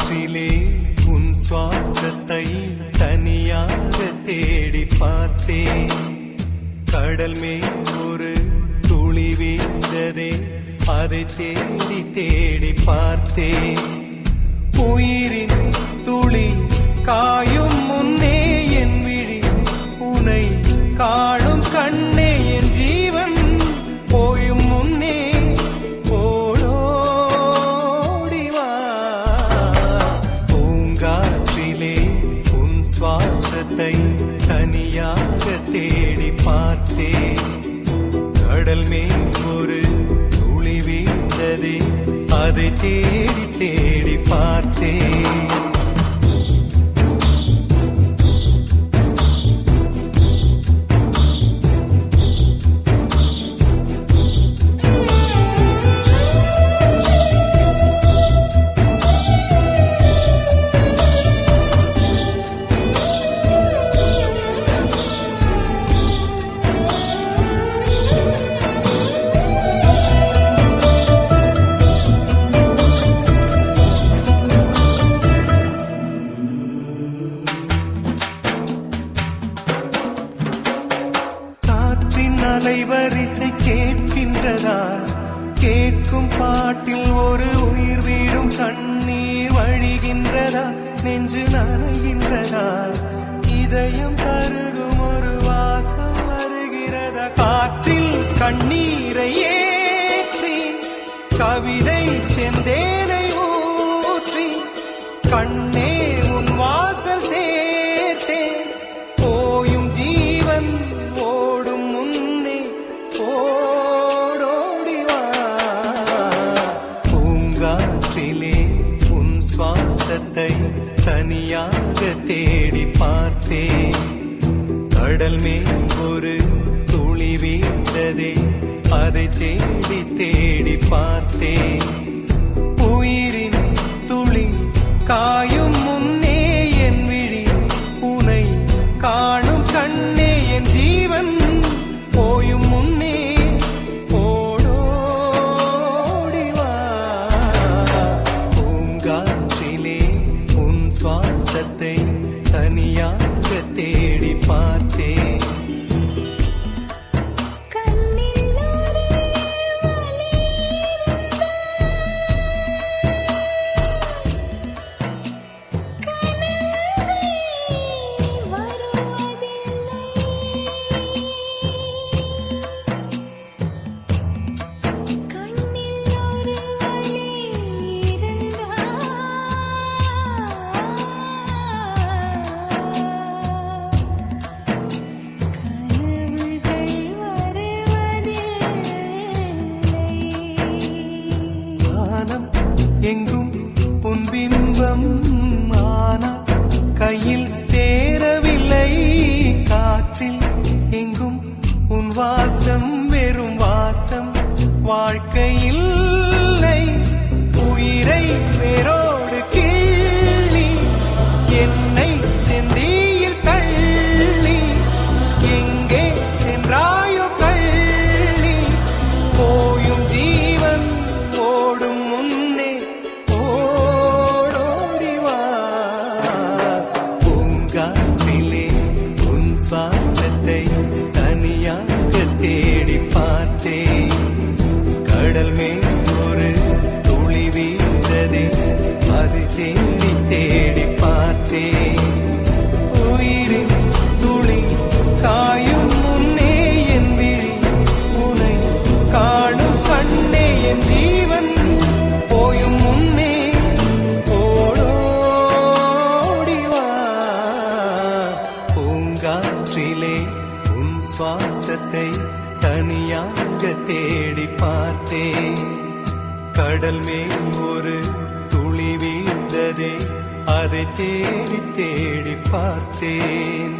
காற்றிலே உன் சுவாசத்தை தனியாக தேடி பார்த்தேன். கடல் மேல் ஒரு துளி வீழ்ந்ததே, அதை தேடி தேடி பார்த்தேன். உயிரின் துளி காயும் முன்னே என் விழி உனை காணும் கண்ணே, என் ஜீவன் போயும் முன்னே ஓடோடிவா. பூங்காற்றிலே உன் சுவாசத்தை தனியாக தேடி பார்த்தேன். கடல் மேல் ஒரு துளி வீழ்ந்ததே, அதை தேடி தேடி பார்த்தேன். அலைவரிசை கேட்கின்றதா? கேட்கும் பாட்டில் ஒரு உயிர் வீடும் கண்ணீர் வழிகின்றதா? நெஞ்சு நனைகின்றதா? இதயம் கருகும் ஒரு வாசம் வருகிறதா? காற்றில் கண்ணீரை ஏற்றி கவிதை செந்தேனை ஊற்றி கண்ணே உன் வாசல் சேர்த்தேன். போயும் ஜீவன் ஓடும் முன்னே ஓடோடிவா. பூங்காற்றிலே உன் சுவாசத்தை தனியாக தேடி பார்த்தேன். கடல் மேல் ஒரு துளி வீழ்ந்ததே, அதை தேடி தேடி பார்த்தேன். உயிரின் துளி காயும் முன்னே என் விழி உனை காணும் கண்ணே, என் ஜீவன் போயும் முன்னே ஓடோடிவா. பூங்காற்றிலே உன் சுவாசத்தை தனியாக தேடி பார்த்தேன். எங்கும் உன் பிம்பம் ஆனால் கையில் சேரவில்லை. காற்றில் எங்கும் உன் வாசம் வெறும் வாசம், வாழ்க்கையில் உயிரை வேரோடு கிள்ளி என்னை செந்தியில் தள்ளி எங்கே சென்றாயோ கள்ளி. போயும் ஜீவன் ஓடும் முன்னே ஓடோடிவா. பூங்காற்றிலே உன் சுவாசத்தை தனியாக தேடி பார்த்தேன். கடல் மேல் ஒரு துளி வீழ்ந்ததே, அது தேடி தேடி பார்த்தேன். உயிரின் துளி காயும் முன்னே என் விழி உனை காணும் கண்ணே, என் ஜீவன் போயும் முன்னே ஓடோடிவா. பூங்காற்றிலே உன் சுவாசத்தை தனியாக தேடி பார்த்தேன். கடல் மேல் ஒரு துளி வீழ்ந்ததே, அதை தேடி தேடி பார்த்தேன்.